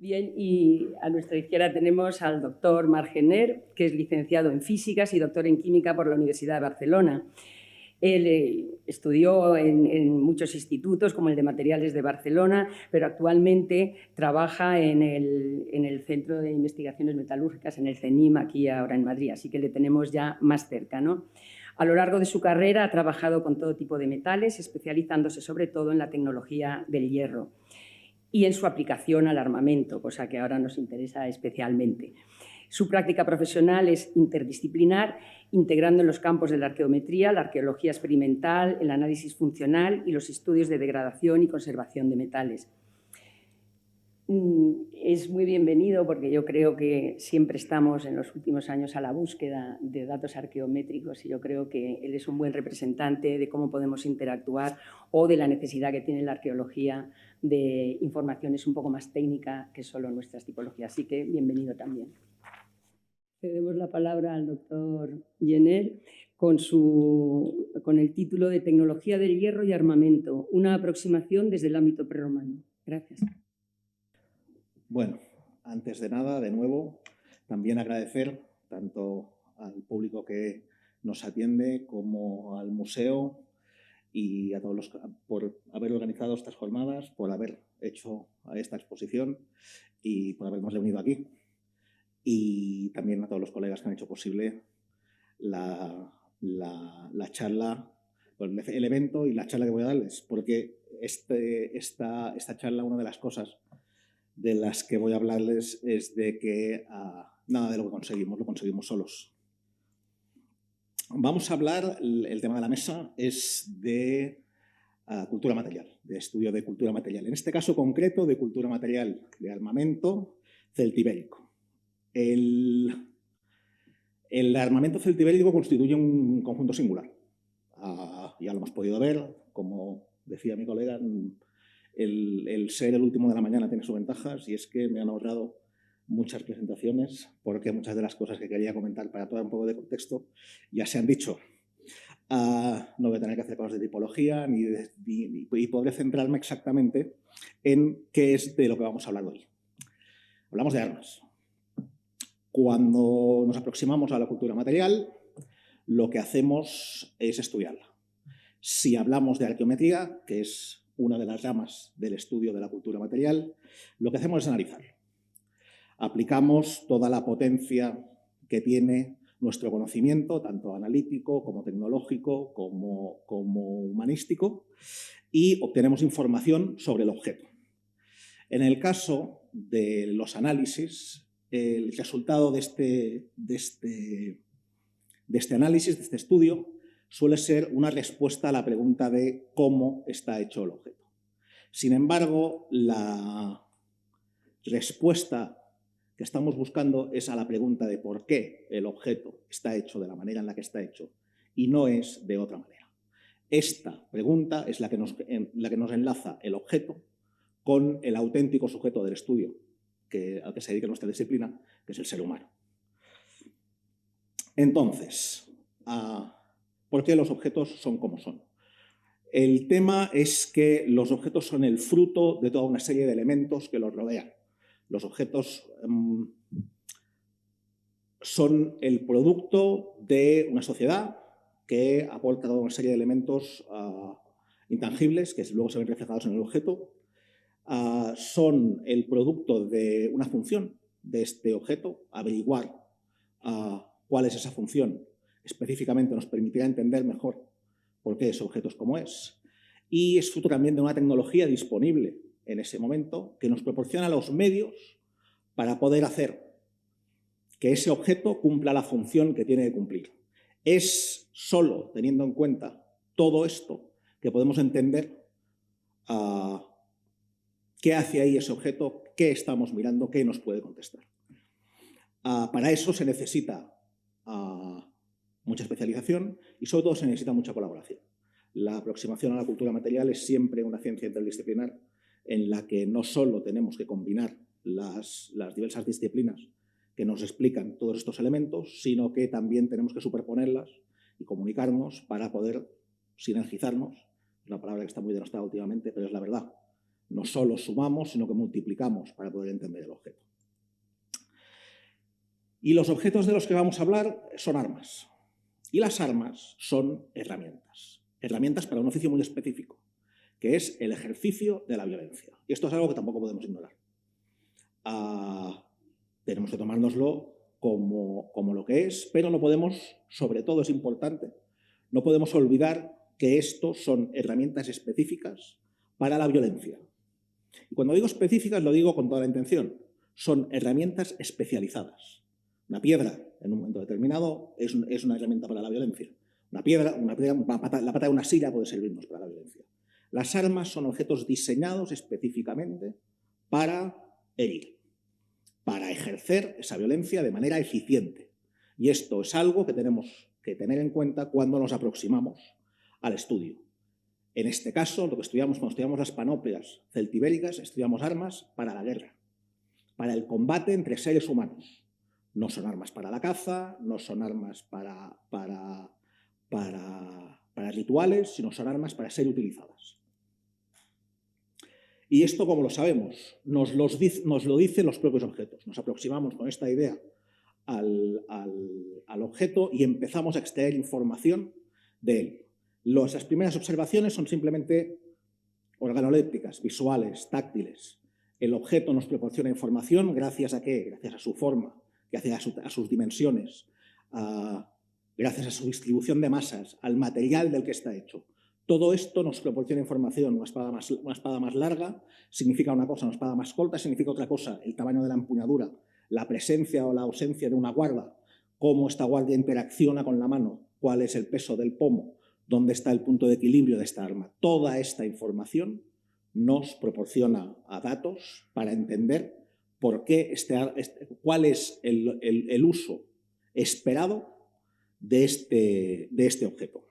Bien, y a nuestra izquierda tenemos al doctor Marc Gener, que es licenciado en Físicas y doctor en Química por la Universidad de Barcelona. Él estudió en muchos institutos, como el de Materiales de Barcelona, pero actualmente trabaja en el Centro de Investigaciones Metalúrgicas, en el CENIM, aquí ahora en Madrid, así que le tenemos ya más cerca, ¿no? A lo largo de su carrera ha trabajado con todo tipo de metales, especializándose sobre todo en la tecnología del hierro y en su aplicación al armamento, cosa que ahora nos interesa especialmente. Su práctica profesional es interdisciplinar, integrando en los campos de la arqueometría, la arqueología experimental, el análisis funcional y los estudios de degradación y conservación de metales. Es muy bienvenido porque yo creo que siempre estamos en los últimos años a la búsqueda de datos arqueométricos y yo creo que él es un buen representante de cómo podemos interactuar o de la necesidad que tiene la arqueología de informaciones un poco más técnica que solo nuestras tipologías. Así que bienvenido también. Cedemos la palabra al doctor Gener con el título de Tecnología del hierro y armamento, una aproximación desde el ámbito prerromano. Gracias. Bueno, antes de nada, de nuevo, también agradecer tanto al público que nos atiende como al museo y a todos los por haber organizado estas jornadas, por haber hecho esta exposición y por habernos reunido aquí. Y también a todos los colegas que han hecho posible la charla, el evento y la charla que voy a darles, porque esta charla, una de las cosas de las que voy a hablarles es de que nada de lo que conseguimos lo conseguimos solos. Vamos a hablar, el tema de la mesa es de cultura material, de estudio de cultura material. En este caso concreto, de cultura material de armamento celtibérico. El armamento celtibérico constituye un conjunto singular. Ya lo hemos podido ver, como decía mi colega, el ser el último de la mañana tiene sus ventajas y es que me han ahorrado muchas presentaciones porque muchas de las cosas que quería comentar para dar un poco de contexto ya se han dicho. No voy a tener que hacer cosas de tipología y podré centrarme exactamente en qué es de lo que vamos a hablar hoy. Hablamos de armas. Cuando nos aproximamos a la cultura material, lo que hacemos es estudiarla. Si hablamos de arqueometría, que es una de las ramas del estudio de la cultura material, lo que hacemos es analizarlo. Aplicamos toda la potencia que tiene nuestro conocimiento, tanto analítico como tecnológico, como humanístico, y obtenemos información sobre el objeto. En el caso de los análisis, el resultado de este análisis, de este estudio, suele ser una respuesta a la pregunta de cómo está hecho el objeto. Sin embargo, la respuesta que estamos buscando es a la pregunta de por qué el objeto está hecho de la manera en la que está hecho y no es de otra manera. Esta pregunta es la que nos enlaza el objeto con el auténtico sujeto del estudio al que se dedica nuestra disciplina, que es el ser humano. Entonces, ¿por qué los objetos son como son? El tema es que los objetos son el fruto de toda una serie de elementos que los rodean. Los objetos son el producto de una sociedad que aporta toda una serie de elementos intangibles que luego se ven reflejados en el objeto. Son el producto de una función de este objeto. Averiguar cuál es esa función específicamente nos permitirá entender mejor por qué ese objeto es como es. Y es fruto también de una tecnología disponible en ese momento que nos proporciona los medios para poder hacer que ese objeto cumpla la función que tiene que cumplir. Es solo teniendo en cuenta todo esto que podemos entender qué hace ahí ese objeto, qué estamos mirando, qué nos puede contestar. Para eso se necesita mucha especialización y sobre todo se necesita mucha colaboración. La aproximación a la cultura material es siempre una ciencia interdisciplinar en la que no solo tenemos que combinar las diversas disciplinas que nos explican todos estos elementos, sino que también tenemos que superponerlas y comunicarnos para poder sinergizarnos. Es una palabra que está muy denostada últimamente, pero es la verdad. No solo sumamos, sino que multiplicamos para poder entender el objeto. Y los objetos de los que vamos a hablar son armas. Y las armas son herramientas. Herramientas para un oficio muy específico, que es el ejercicio de la violencia. Y esto es algo que tampoco podemos ignorar. Tenemos que tomárnoslo como lo que es, pero no podemos, sobre todo es importante, no podemos olvidar que estos son herramientas específicas para la violencia. Y cuando digo específicas lo digo con toda la intención. Son herramientas especializadas. Una piedra, en un momento determinado, es una herramienta para la violencia. La pata de una silla puede servirnos para la violencia. Las armas son objetos diseñados específicamente para herir, para ejercer esa violencia de manera eficiente. Y esto es algo que tenemos que tener en cuenta cuando nos aproximamos al estudio. En este caso, lo que estudiamos cuando estudiamos las panoplias celtibéricas, estudiamos armas para la guerra, para el combate entre seres humanos. No son armas para la caza, no son armas para rituales, sino son armas para ser utilizadas. Y esto, como lo sabemos, nos lo dicen los propios objetos. Nos aproximamos con esta idea al objeto y empezamos a extraer información de él. Las primeras observaciones son simplemente organolépticas, visuales, táctiles. El objeto nos proporciona información gracias a ¿qué? Gracias a su forma, gracias a sus dimensiones, gracias a su distribución de masas, al material del que está hecho. Todo esto nos proporciona información. Una espada más larga significa una cosa, una espada más corta significa otra cosa. El tamaño de la empuñadura, la presencia o la ausencia de una guarda, cómo esta guardia interacciona con la mano, cuál es el peso del pomo, dónde está el punto de equilibrio de esta arma. Toda esta información nos proporciona datos para entender por qué cuál es el uso esperado de este objeto.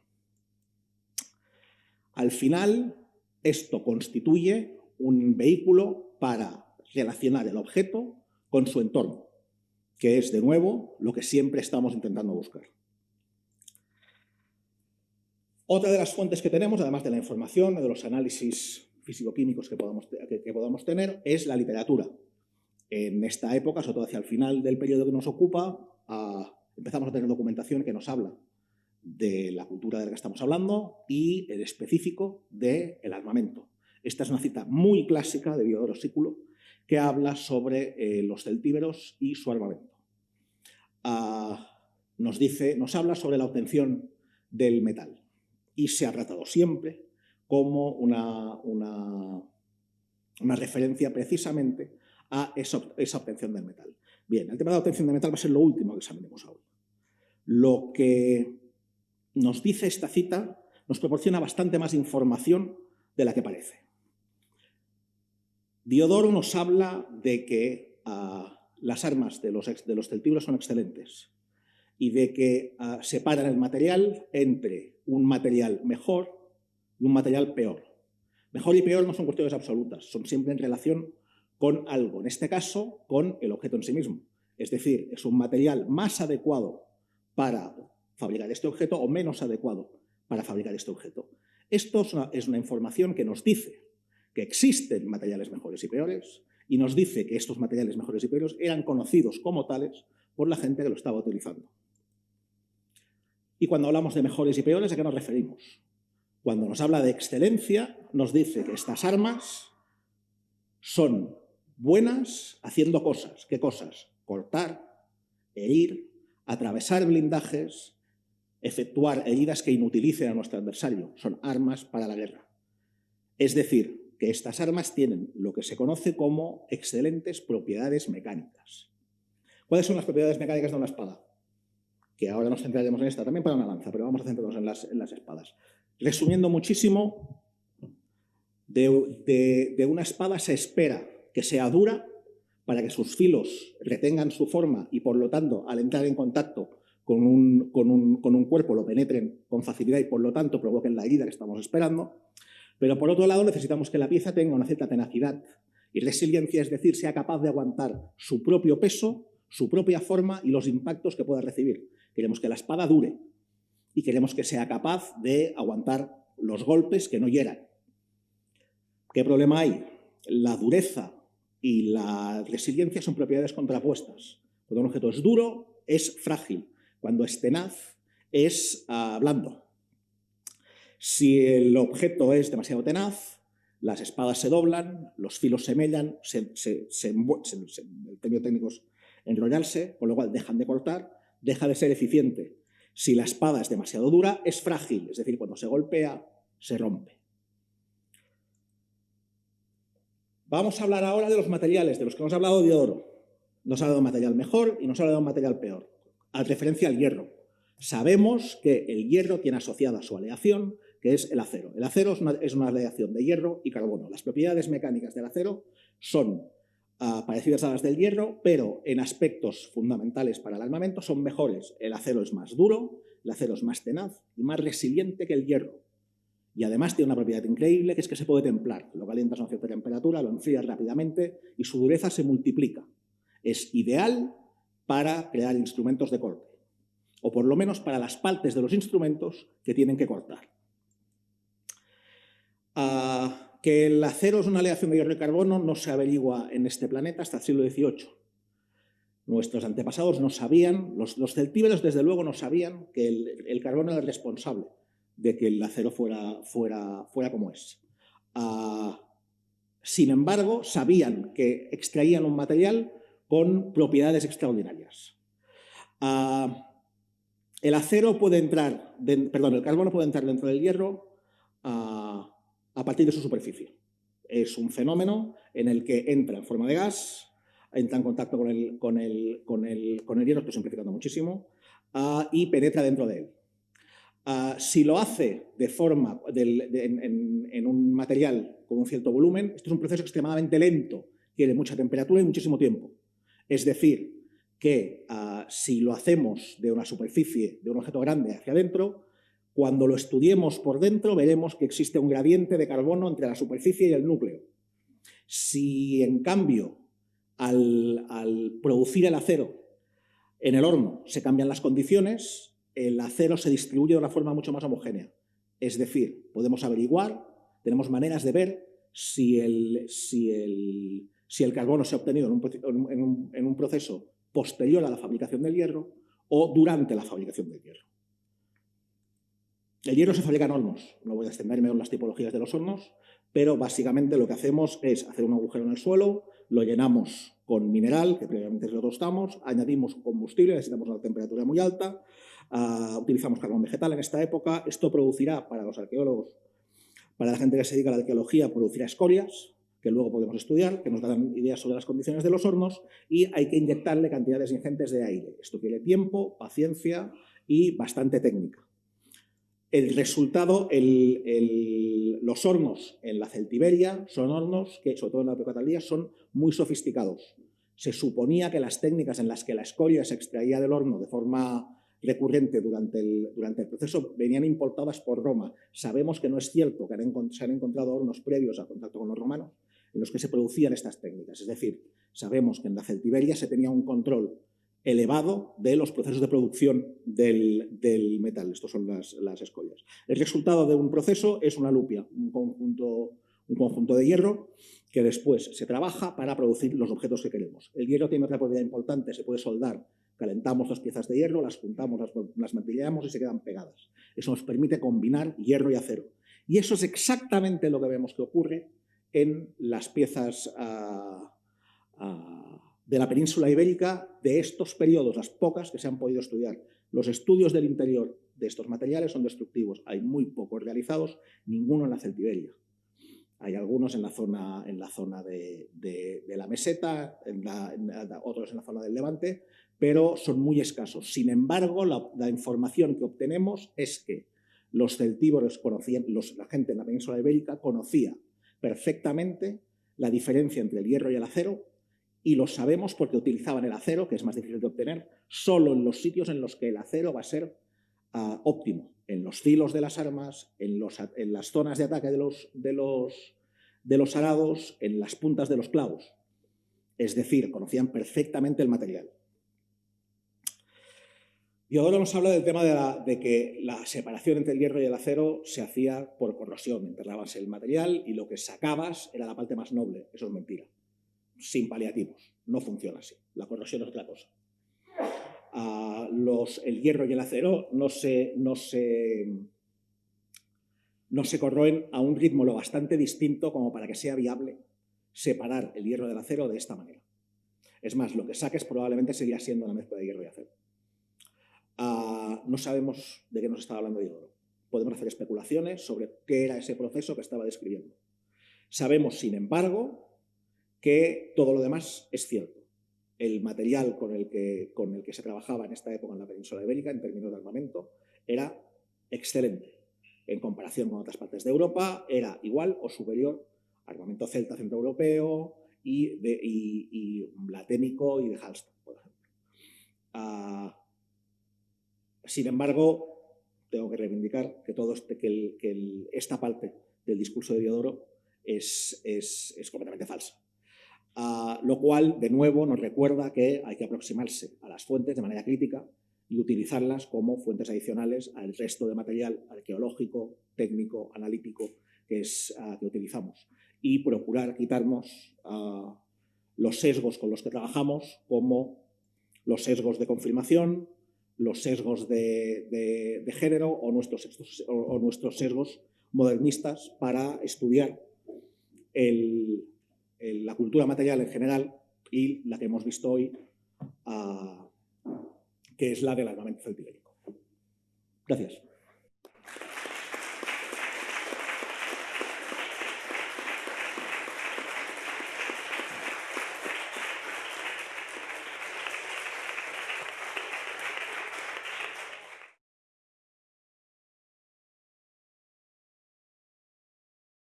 Al final, esto constituye un vehículo para relacionar el objeto con su entorno, que es, de nuevo, lo que siempre estamos intentando buscar. Otra de las fuentes que tenemos, además de la información, de los análisis físico-químicos que podamos tener, es la literatura. En esta época, sobre todo hacia el final del periodo que nos ocupa, empezamos a tener documentación que nos habla de la cultura de la que estamos hablando y el específico del armamento. Esta es una cita muy clásica de Diodoro Sículo que habla sobre los celtíberos y su armamento. Nos habla sobre la obtención del metal y se ha tratado siempre como una referencia precisamente a esa obtención del metal. Bien, el tema de la obtención del metal va a ser lo último que examinemos ahora. Lo que nos dice esta cita nos proporciona bastante más información de la que parece. Diodoro nos habla de que las armas de los celtíberos son excelentes y de que separan el material entre un material mejor y un material peor. Mejor y peor no son cuestiones absolutas, son siempre en relación con algo, en este caso con el objeto en sí mismo. Es decir, es un material más adecuado para fabricar este objeto o menos adecuado para fabricar este objeto. Esto es una información que nos dice que existen materiales mejores y peores y nos dice que estos materiales mejores y peores eran conocidos como tales por la gente que lo estaba utilizando. Y cuando hablamos de mejores y peores, ¿a qué nos referimos? Cuando nos habla de excelencia, nos dice que estas armas son buenas haciendo cosas. ¿Qué cosas? Cortar, herir, atravesar blindajes, efectuar heridas que inutilicen a nuestro adversario. Son armas para la guerra. Es decir, que estas armas tienen lo que se conoce como excelentes propiedades mecánicas. ¿Cuáles son las propiedades mecánicas de una espada? Que ahora nos centraremos en esta, también para una lanza, pero vamos a centrarnos en las espadas. Resumiendo muchísimo, de una espada se espera que sea dura para que sus filos retengan su forma y, por lo tanto, al entrar en contacto con un cuerpo lo penetren con facilidad y, por lo tanto, provoquen la herida que estamos esperando. Pero, por otro lado, necesitamos que la pieza tenga una cierta tenacidad y resiliencia, es decir, sea capaz de aguantar su propio peso, su propia forma y los impactos que pueda recibir. Queremos que la espada dure y queremos que sea capaz de aguantar los golpes que no hieran. ¿Qué problema hay? la dureza y la resiliencia son propiedades contrapuestas. Cuando un objeto es duro, es frágil. Cuando es tenaz, es blando. Si el objeto es demasiado tenaz, las espadas se doblan, los filos se mellan, el término técnico es enrollarse, con lo cual dejan de cortar, deja de ser eficiente. Si la espada es demasiado dura, es frágil, es decir, cuando se golpea, se rompe. Vamos a hablar ahora de los materiales, de los que hemos hablado de oro. Nos ha dado un material mejor y nos ha dado un material peor. A referencia al hierro. Sabemos que el hierro tiene asociada su aleación, que es el acero. El acero es una aleación de hierro y carbono. Las propiedades mecánicas del acero son parecidas a las del hierro, pero en aspectos fundamentales para el armamento son mejores. El acero es más duro, el acero es más tenaz y más resiliente que el hierro. Y además tiene una propiedad increíble, que es que se puede templar. Lo calientas a una cierta temperatura, lo enfrías rápidamente y su dureza se multiplica. Es ideal para crear instrumentos de corte, o por lo menos para las partes de los instrumentos que tienen que cortar. Que el acero es una aleación de hierro y carbono no se averigua en este planeta hasta el siglo XVIII. Nuestros antepasados no sabían, los celtíberos desde luego no sabían que el carbono era el responsable de que el acero fuera como es. Sin embargo, sabían que extraían un material con propiedades extraordinarias. El carbono puede entrar dentro del hierro a partir de su superficie. Es un fenómeno en el que entra en forma de gas, entra en contacto con el hierro, estoy simplificando muchísimo, y penetra dentro de él. Si lo hace en un material con un cierto volumen, esto es un proceso extremadamente lento, quiere mucha temperatura y muchísimo tiempo. Es decir, que si lo hacemos de una superficie, de un objeto grande hacia adentro, cuando lo estudiemos por dentro veremos que existe un gradiente de carbono entre la superficie y el núcleo. Si, en cambio, al producir el acero en el horno se cambian las condiciones, el acero se distribuye de una forma mucho más homogénea. Es decir, podemos averiguar, tenemos maneras de ver si el carbono se ha obtenido en un proceso posterior a la fabricación del hierro o durante la fabricación del hierro. El hierro se fabrica en hornos. No voy a extenderme en las tipologías de los hornos, pero básicamente lo que hacemos es hacer un agujero en el suelo, lo llenamos con mineral, que previamente lo tostamos, añadimos combustible, necesitamos una temperatura muy alta, utilizamos carbón vegetal en esta época. Esto producirá, para los arqueólogos, para la gente que se dedica a la arqueología, producirá escorias, que luego podemos estudiar, que nos dan ideas sobre las condiciones de los hornos, y hay que inyectarle cantidades ingentes de aire. Esto quiere tiempo, paciencia y bastante técnica. El resultado, los hornos en la Celtiberia son hornos que, sobre todo en la época tardía, son muy sofisticados. Se suponía que las técnicas en las que la escoria se extraía del horno de forma recurrente durante el proceso venían importadas por Roma. Sabemos que no es cierto, que se han encontrado hornos previos al contacto con los romanos en los que se producían estas técnicas. Es decir, sabemos que en la Celtiberia se tenía un control elevado de los procesos de producción del metal. Estos son las escorias. El resultado de un proceso es una lupia, un conjunto de hierro que después se trabaja para producir los objetos que queremos. El hierro tiene otra propiedad importante, se puede soldar. Calentamos las piezas de hierro, las juntamos, las martilleamos y se quedan pegadas. Eso nos permite combinar hierro y acero. Y eso es exactamente lo que vemos que ocurre en las piezas de la península ibérica de estos periodos, las pocas que se han podido estudiar. Los estudios del interior de estos materiales son destructivos. Hay muy pocos realizados, ninguno en la Celtiberia. Hay algunos en la zona de la meseta, otros en la zona del Levante, pero son muy escasos. Sin embargo, la información que obtenemos es que los celtíberos conocían, la gente en la península ibérica conocía perfectamente la diferencia entre el hierro y el acero, y lo sabemos porque utilizaban el acero, que es más difícil de obtener, solo en los sitios en los que el acero va a ser óptimo, en los filos de las armas, en las zonas de ataque de los arados, en las puntas de los clavos. Es decir, conocían perfectamente el material. Diodoro nos habla del tema de que la separación entre el hierro y el acero se hacía por corrosión. Enterrabas el material y lo que sacabas era la parte más noble. Eso es mentira. Sin paliativos. No funciona así. La corrosión es otra cosa. El hierro y el acero no se corroen a un ritmo lo bastante distinto como para que sea viable separar el hierro del acero de esta manera. Es más, lo que saques probablemente seguirá siendo una mezcla de hierro y acero. No sabemos de qué nos estaba hablando Diodoro. Podemos hacer especulaciones sobre qué era ese proceso que estaba describiendo. Sabemos, sin embargo, que todo lo demás es cierto. El material con el que se trabajaba en esta época en la península ibérica, en términos de armamento, era excelente. En comparación con otras partes de Europa, era igual o superior a armamento celta centroeuropeo y laténico y de Hallstatt, por ejemplo. Sin embargo, tengo que reivindicar que esta parte del discurso de Diodoro es completamente falsa. Lo cual, de nuevo, nos recuerda que hay que aproximarse a las fuentes de manera crítica y utilizarlas como fuentes adicionales al resto de material arqueológico, técnico, analítico que utilizamos. Y procurar quitarnos los sesgos con los que trabajamos, como los sesgos de confirmación, los sesgos de género o nuestros sesgos modernistas para estudiar la cultura material en general y la que hemos visto hoy, que es la del armamento celtibérico. Gracias.